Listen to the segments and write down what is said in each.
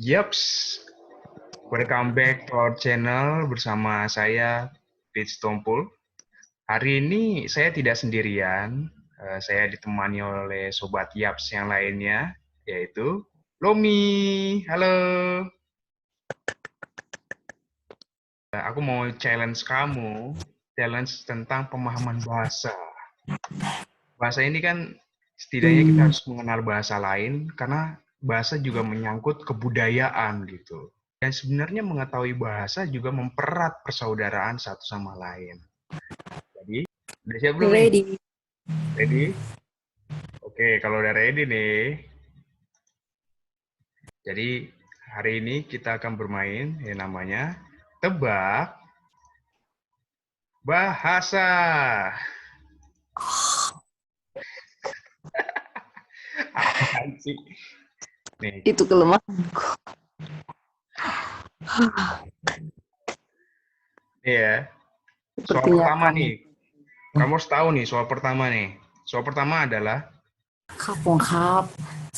Yaps, welcome back to our channel bersama saya, Pitch Tompul. Hari ini saya tidak sendirian, saya ditemani oleh Sobat Yaps yang lainnya, yaitu Lomi. Halo. Aku mau challenge kamu, challenge tentang pemahaman bahasa. Bahasa ini kan setidaknya kita harus mengenal bahasa lain, karena bahasa juga menyangkut kebudayaan gitu. Dan sebenarnya mengetahui bahasa juga mempererat persaudaraan satu sama lain. Jadi, udah siap belum nih? Ready. Ready? Oke, kalau udah ready nih. Jadi, hari ini kita akan bermain yang namanya tebak bahasa. Apaan sih? Nih, Itu kelemahanku. nih ya. Soal Sepertinya pertama kamu. nih. Kamu harus tahu nih soal pertama nih. Soal pertama adalah ครับผมครับ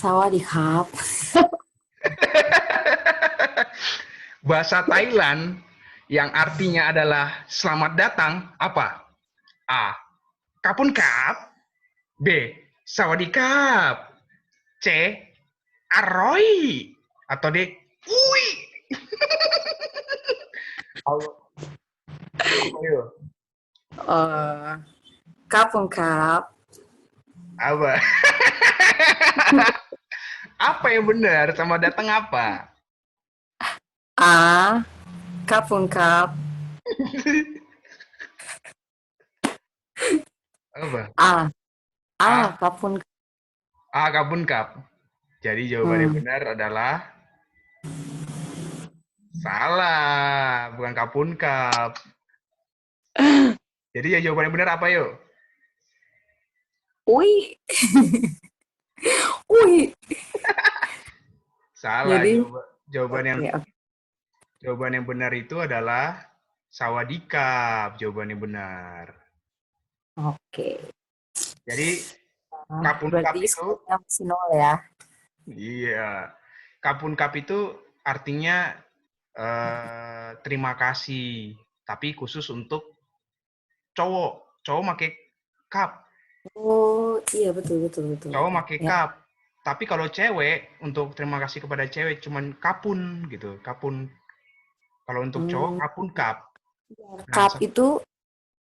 สวัสดีครับ bahasa Thailand yang artinya adalah selamat datang apa? A. Kapun kap. B. Sawadikap. C. Aroi. Atau D. Ui. Apa yuk? ครับผมครับ Apa? Apa yang benar sama datang apa? อ่าครับผมครับ Apa? อ่าA. ครับผม A. Kapun kap. Jadi jawaban yang benar adalah salah, bukan kapun kap. Jadi ya jawaban yang benar apa yuk? อุ้ย อุ้ย Salah, jadi jawaban yang oke oke jawaban yang benar itu adalah sawadikap. Jawaban yang benar. oke. Jadi kapun kap Berarti itu, skornya masih nol ya. iya, kapun kap itu artinya terima kasih, tapi khusus untuk cowok. Cowok pakai kap, Oh iya, betul betul betul cowok betul pakai ya. kap. Tapi kalau cewek, untuk terima kasih kepada cewek cuman kapun gitu, kapun. Kalau untuk cowok Hmm, kapun kap. Nah, cup itu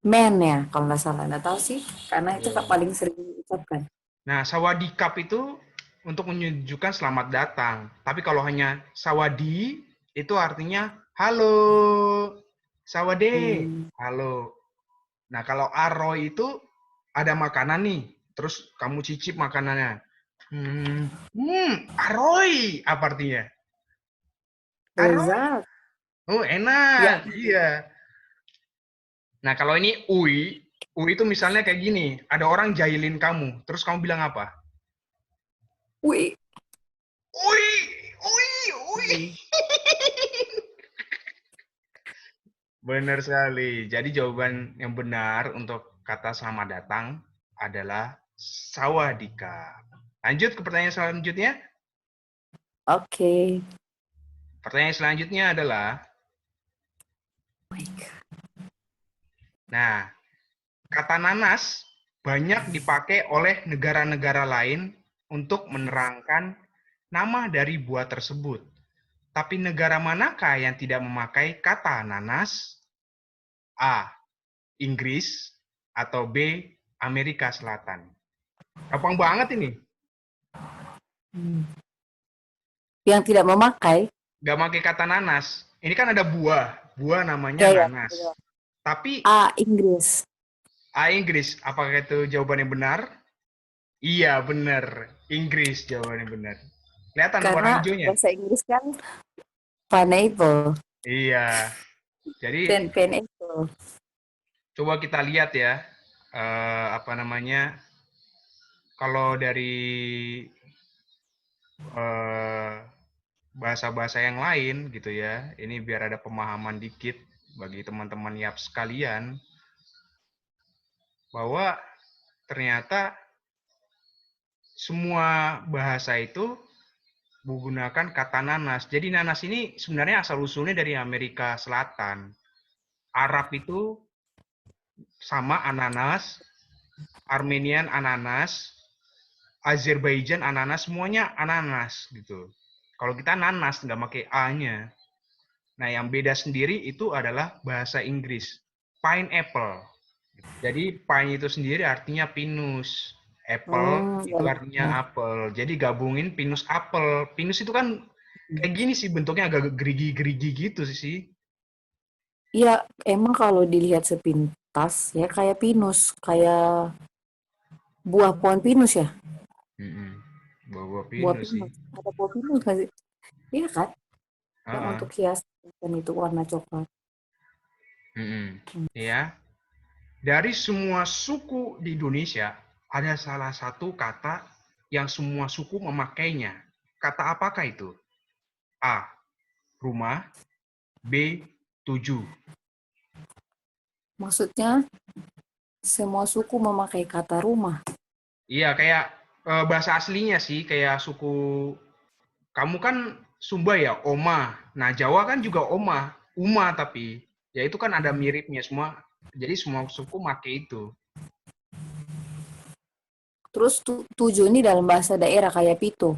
men ya kalau nggak salah, nggak tahu sih karena itu iya. paling sering diucapkan. Nah, sawadikap itu untuk menunjukkan selamat datang. Tapi kalau hanya sawadi, itu artinya halo, sawade, Hmm. halo. Nah, kalau aroy itu ada makanan nih, terus kamu cicip makanannya. Aroy, apa artinya? Aroy, Lezat. oh enak, Ya. iya. Nah, kalau ini ui itu misalnya kayak gini, ada orang jahilin kamu, terus kamu bilang apa? Wih. Ui, ui, ui. Hmm. Benar sekali. Jadi jawaban yang benar untuk kata selamat datang adalah sawadika. Lanjut ke pertanyaan selanjutnya. Oke. Pertanyaan selanjutnya adalah, Oh my God. nah, kata nanas banyak dipakai oleh negara-negara lain untuk menerangkan nama dari buah tersebut. Tapi negara manakah yang tidak memakai kata nanas? A. Inggris atau B. Amerika Selatan. Gampang banget ini. Hmm. Yang tidak memakai, Nggak pakai kata nanas. Ini kan ada buah. Buah namanya ya ya. nanas. Betul. Tapi A Inggris. A. Inggris. Apakah itu jawaban yang benar? Iya, benar. Inggris jawaban yang benar. Kelihatan tuh warna Karena hijaunya? bahasa Inggris kan pineapple Iya. Jadi dan pineapple. coba kita lihat ya. Apa namanya? Kalau dari eh, bahasa-bahasa yang lain gitu ya. Ini biar ada pemahaman dikit bagi teman-teman YAP sekalian bahwa ternyata semua bahasa itu menggunakan kata nanas. Jadi nanas ini sebenarnya asal-usulnya dari Amerika Selatan. Arab itu sama ananas, Armenian ananas, Azerbaijan ananas, semuanya ananas gitu. Kalau kita nanas, nggak pakai A-nya. Nah, yang beda sendiri itu adalah bahasa Inggris. Pineapple. Jadi pine itu sendiri artinya pinus. Apple Ya, itu artinya apel. Jadi gabungin pinus apel. Pinus itu kan kayak gini sih bentuknya agak gerigi-gerigi gitu sih. ya, emang kalau dilihat sepintas ya kayak pinus, kayak buah pohon pinus ya. Mm-mm. Buah-buah Buah pinus sih. pinus. Ada buah pinus nggak sih? Iya kan? Yang Uh-uh. untuk hias dan itu warna coklat. Mm-mm. Hmm. Ya. Dari semua suku di Indonesia, ada salah satu kata yang semua suku memakainya. Kata apakah itu? A. Rumah. B. Tujuh. Maksudnya semua suku memakai kata rumah. Iya, kayak bahasa aslinya sih, kayak suku kamu kan Sumba ya, Oma. Nah, Jawa kan juga Oma, Uma tapi ya itu kan ada miripnya semua. Jadi semua suku make itu. Terus tujuh ini dalam bahasa daerah kayak pito.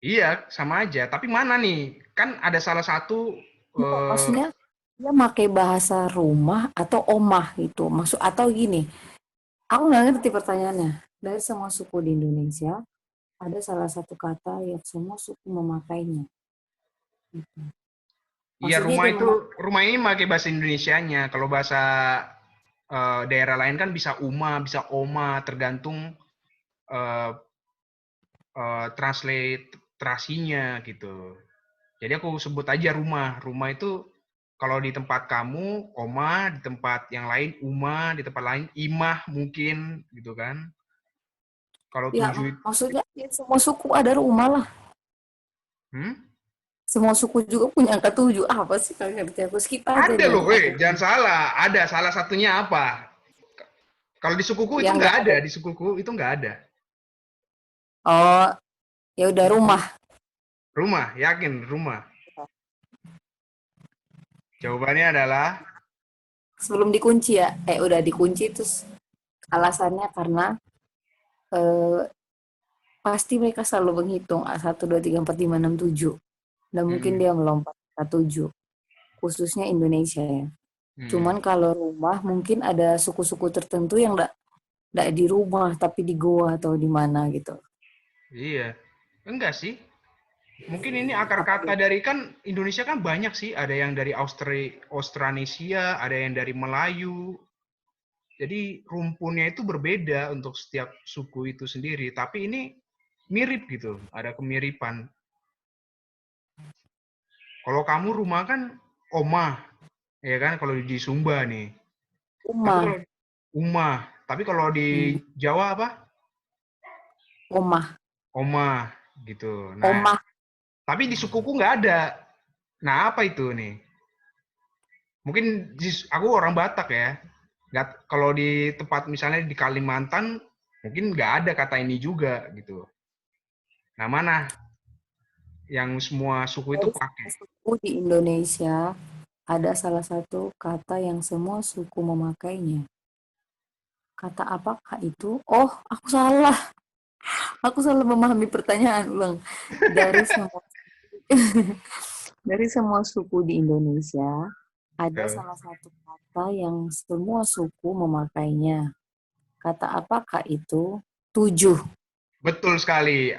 Iya, sama aja. Tapi mana nih? Kan ada salah satu Bukan, eh, maksudnya dia pakai bahasa rumah atau omah gitu. Maksud atau gini, aku nggak ngerti pertanyaannya. Dari semua suku di Indonesia, ada salah satu kata yang semua suku memakainya. Gitu. iya Maksudnya rumah dia itu memakai rumah ini pakai bahasa Indonesianya. Kalau bahasa daerah lain kan bisa Uma, bisa Oma, tergantung eh, transliterasinya gitu. Jadi aku sebut aja rumah. Rumah itu kalau di tempat kamu oma, di tempat yang lain uma, di tempat lain imah mungkin gitu kan. Kalau ya tujuh maksudnya ya, semua suku ada rumah lah. hmm? Semua suku juga punya angka tujuh. Apa sih kagak ngerti aku skip aja Ada dari loh, aku. jangan salah. Ada salah satunya apa? Kalau di sukuku itu Yang nggak nggak ada, ada. di sukuku itu nggak ada. Oh, ya udah rumah. Rumah, yakin rumah. Jawabannya adalah Sebelum dikunci ya. Udah dikunci terus alasannya karena eh, pasti mereka selalu menghitung a 1, 2, 3, 4, 5, 6, 7. Dan mungkin mm, dia melompat ke 7. Khususnya Indonesia ya. mm, Cuman kalau rumah mungkin ada suku-suku tertentu yang enggak di rumah tapi di goa atau di mana gitu. iya. Enggak sih. Mungkin ini akar Apa kata dia? dari kan Indonesia kan banyak sih, ada yang dari Austranesia, ada yang dari Melayu. Jadi rumpunnya itu berbeda untuk setiap suku itu sendiri, tapi ini mirip gitu, ada kemiripan. Kalau kamu rumah kan omah, ya kan kalau di Sumba nih. Tapi Umah. kalau umah, tapi kalau di Hmm. Jawa apa? Omah. Omah gitu. Nah, Omah. tapi di sukuku nggak ada. Nah, apa itu nih? Mungkin aku orang Batak ya. Nggak, kalau di tempat misalnya di Kalimantan, mungkin nggak ada kata ini juga gitu. Nah, mana yang semua suku itu Dari pakai? suku di Indonesia ada salah satu kata yang semua suku memakainya. Kata apakah itu? Oh, aku salah. Aku salah memahami pertanyaan ulang. Dari semua dari semua suku di Indonesia, ada Eh, salah satu kata yang semua suku memakainya. Kata apakah itu? Tujuh. Betul sekali,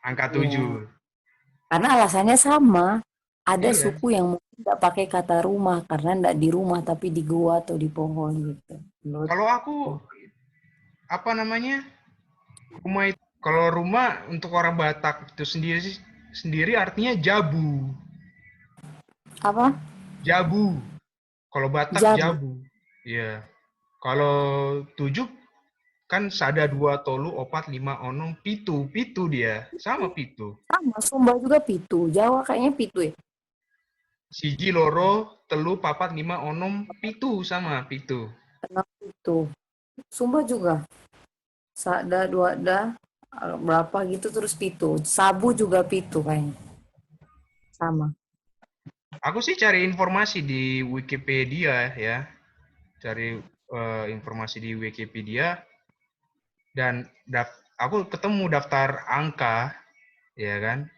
angka Ya, 7. karena alasannya sama. Ada Iya. suku yang mungkin nggak pakai kata rumah karena nggak di rumah tapi di gua atau di pohon gitu. Kalau aku Menurutku. apa namanya? Rumah itu kalau rumah untuk orang Batak itu sendiri sendiri artinya jabu. Apa? Jabu. Kalau Batak Jabu. jabu. Iya. Kalau 7 kan sada dua tolu opat lima onong pitu pitu dia sama pitu. Sama, Sumba juga pitu. Jawa kayaknya pitu ya. Siji loro telu papat lima onom pitu sama pitu. Kenapa pitu? Sumba juga. Sada, dua, da. berapa gitu terus pitu. Sabu juga pitu kayaknya. Sama. Aku sih cari informasi di Wikipedia ya, cari informasi di Wikipedia dan aku ketemu daftar angka, ya kan.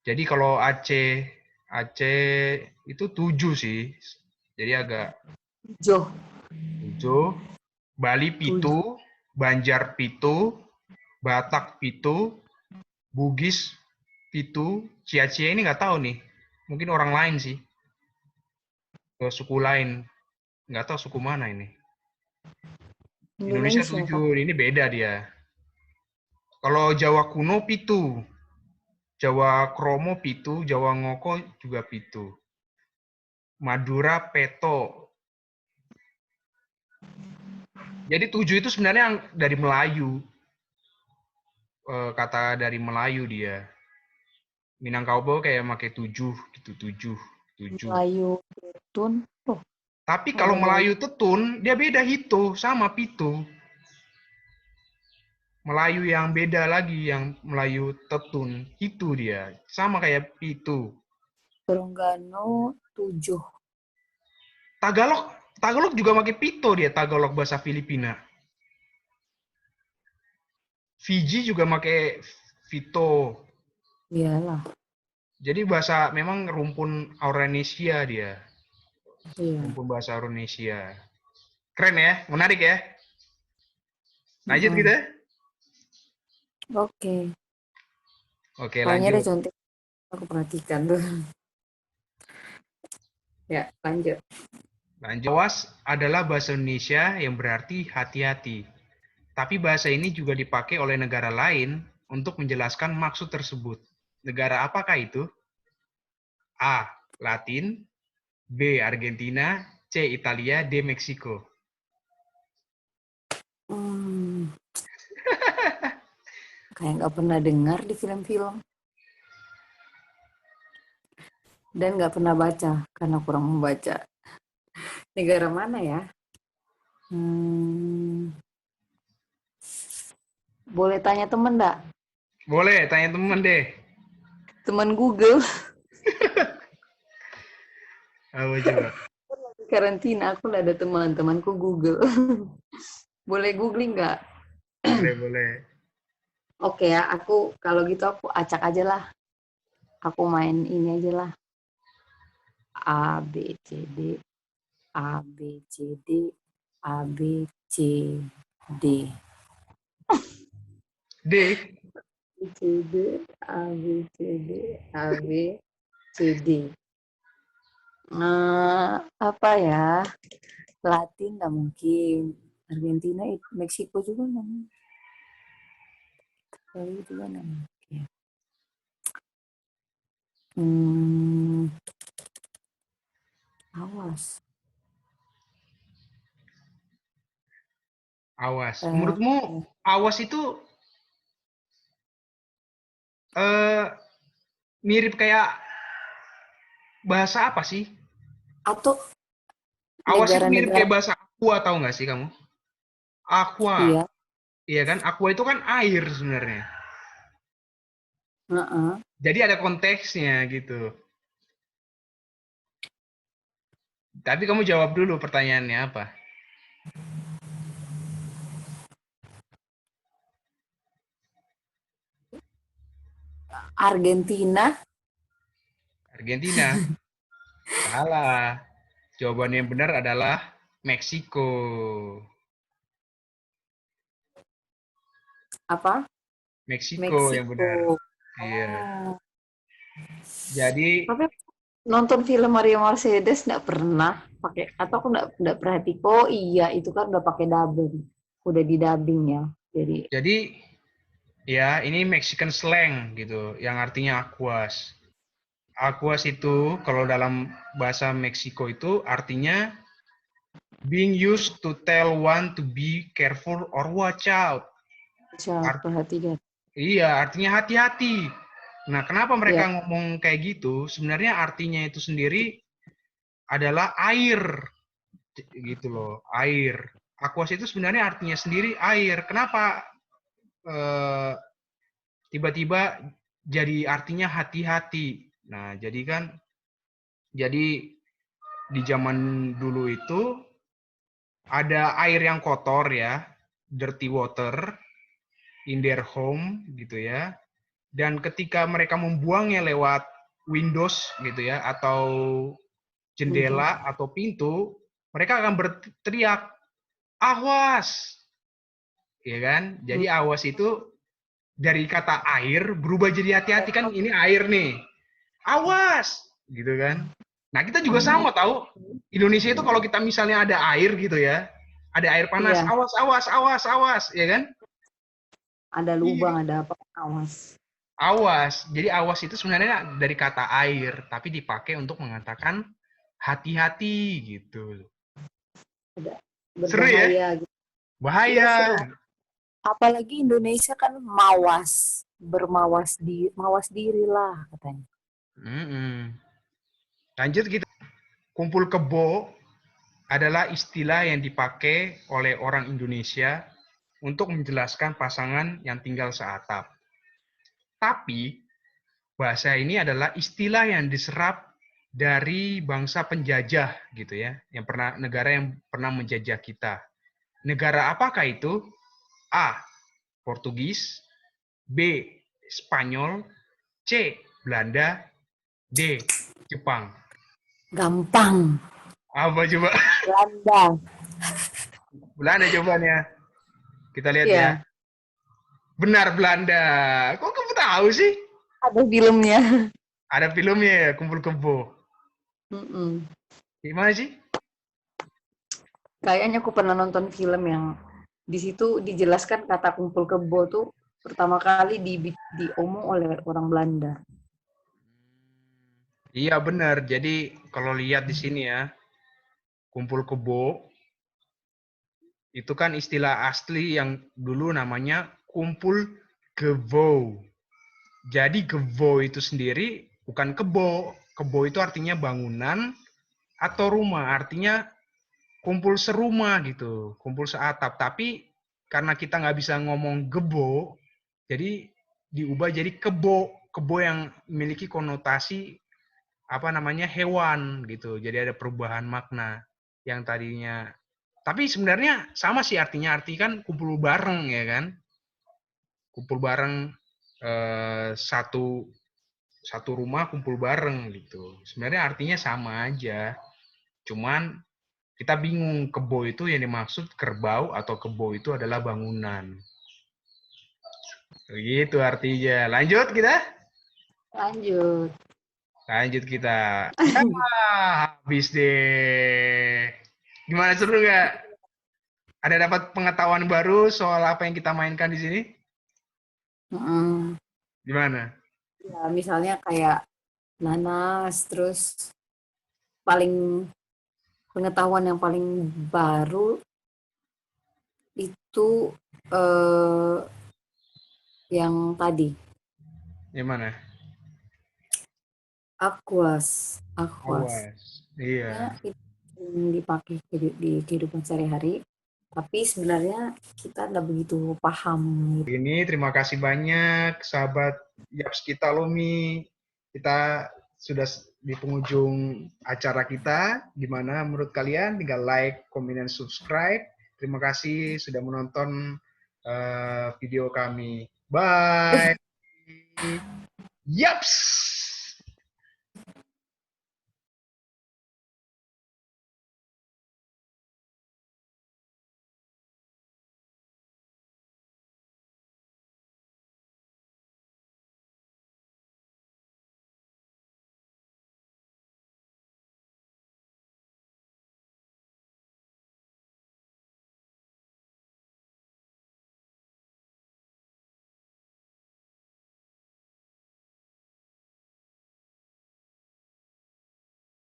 Jadi kalau Aceh itu 7 sih, jadi agak Jo. 7. Bali Tujuh. pitu, Banjar pitu, Batak pitu, Bugis pitu, Cia-Cia ini nggak tahu nih, mungkin orang lain sih, suku lain, nggak tahu suku mana ini. Indonesia Indonesia kah? 7, ini beda dia. Kalau Jawa kuno pitu, Jawa Kromo pitu, Jawa Ngoko juga pitu. Madura peto. Jadi 7 itu sebenarnya dari Melayu, kata dari Melayu dia. Minangkabau kayak pakai 7 gitu, 7, 7. Melayu Tun. Oh, Tapi kalau ada Melayu Melayu. Tetun, dia beda hito sama pitu. Melayu yang beda lagi, yang Melayu Tetun, itu dia. Sama kayak pitu. Terengganu 7. Tagalog, Tagalog juga pakai pito dia, Tagalog bahasa Filipina. Fiji juga pakai Vito. Iyalah. Jadi bahasa memang rumpun Auranesia dia. Iya. Rumpun bahasa Auranesia. Keren ya, menarik ya. Lanjut Heeh. kita. Oke. Oke, Soalnya ada lanjut. contek aku perhatikan tuh. Ya, lanjut. Lanjut. Awas adalah bahasa Indonesia yang berarti hati-hati. Tapi bahasa ini juga dipakai oleh negara lain untuk menjelaskan maksud tersebut. Negara apakah itu? A. Latin, B. Argentina, C. Italia, D. Meksiko. Hmm, kayak nggak pernah dengar di film-film dan nggak pernah baca karena kurang membaca. Negara mana ya? Hmm, boleh tanya temen nggak? Boleh, tanya teman deh. Teman Google. Apa coba? Karantina aku lah ada teman-temanku Google. Boleh googling nggak? Boleh, boleh. Oke ya, aku kalau gitu aku acak aja lah. Aku main ini aja lah. A B C D A B C D A B C D D. C D A B C D A B C D. Apa ya? Latin nggak mungkin. Argentina, Meksiko juga nggak mungkin. Italia juga nggak mungkin. Hmm, awas. Awas. Eh, Menurutmu awas itu eh, mirip kayak bahasa apa sih? atau Awas itu mirip negara-negara kayak bahasa aqua, tahu nggak sih kamu? Aqua. iya, Iya kan? Aqua itu kan air sebenarnya. heeh. Jadi ada konteksnya gitu. Tapi kamu jawab dulu pertanyaannya apa? Argentina, Argentina. Salah. Jawaban yang benar adalah Meksiko. apa? Meksiko yang Meksiko. benar. Iya. Oh, Jadi, tapi nonton film Mario Mercedes nggak pernah pakai atau aku nggak perhati. Oh iya, itu kan udah pakai dubbing, udah di dubbing ya. Jadi jadi ya ini Mexican slang gitu, yang artinya aquas. Aquas itu kalau dalam bahasa Meksiko itu artinya being used to tell one to be careful or watch out. siapa Art perhatikan? iya, artinya hati-hati. Nah, kenapa mereka Ya, ngomong kayak gitu? Sebenarnya artinya itu sendiri adalah air, gitu loh, air. Aquas itu sebenarnya artinya sendiri air. Kenapa tiba-tiba jadi artinya hati-hati. Nah, jadi di zaman dulu itu ada air yang kotor ya, dirty water in their home gitu ya. Dan ketika mereka membuangnya lewat windows gitu ya, atau jendela atau pintu, mereka akan berteriak, awas, ya kan? Jadi awas itu dari kata air berubah jadi hati-hati, kan ini air nih, awas, gitu kan? Nah kita juga sama tahu, Indonesia itu kalau kita misalnya ada air gitu ya, ada air panas, Iya, awas, awas, awas, awas, ya kan? ada lubang, Iya. ada apa, awas. Awas. Jadi awas itu sebenarnya dari kata air, tapi dipakai untuk mengatakan hati-hati gitu. Ada Seru ya? berbahaya gitu. Iya Bahaya. seru. Apalagi Indonesia kan mawas, mawas diri lah katanya. Mm-mm. Lanjut kita. Kumpul kebo adalah istilah yang dipakai oleh orang Indonesia untuk menjelaskan pasangan yang tinggal seatap. Tapi bahasa ini adalah istilah yang diserap dari bangsa penjajah gitu ya, negara yang pernah menjajah kita. Negara apakah itu? A. Portugis, B. Spanyol, C. Belanda, D. Jepang. Gampang. Apa coba? Belanda. Belanda jawabannya. Kita lihat ya. Iya, Benar, Belanda. Kok kamu tahu sih? ada filmnya. Ada filmnya ya, Kumpul Kebo. Mm-mm. Gimana sih? Kayaknya aku pernah nonton film yang di situ dijelaskan kata kumpul kebo tuh pertama kali diomong oleh orang Belanda. Iya benar. Jadi kalau lihat di sini ya, Kumpul Kebo itu kan istilah asli yang dulu namanya Kumpul Kebo. Jadi Kebo itu sendiri bukan kebo. Kebo itu artinya bangunan atau rumah. Artinya kumpul serumah gitu, kumpul seatap. Tapi karena kita nggak bisa ngomong gebo, jadi diubah jadi kebo. Kebo yang memiliki konotasi apa namanya hewan gitu. Jadi ada perubahan makna yang tadinya. Tapi sebenarnya sama sih artinya. Arti kan kumpul bareng ya kan. Kumpul bareng satu satu rumah kumpul bareng gitu. Sebenarnya artinya sama aja. Cuman kita bingung kebo itu yang dimaksud kerbau atau kebo itu adalah bangunan. Begitu artinya. Lanjut kita. Lanjut. Lanjut kita. Ya, habis deh. Gimana, seru nggak? Ada dapat pengetahuan baru soal apa yang kita mainkan di sini? Mm-mm. Gimana? Ya, misalnya kayak nanas, terus paling pengetahuan yang paling baru itu eh, yang tadi Gimana? aquas, aquas. Awas. Iya. Ya, itu yang dipakai di kehidupan sehari-hari, tapi sebenarnya kita nggak begitu paham gitu. Ini terima kasih banyak sahabat Yaps kita Lomi. Kita sudah di penghujung acara kita. Gimana menurut kalian? Tinggal like, comment, dan subscribe. Terima kasih sudah menonton video kami. Bye. Yaps.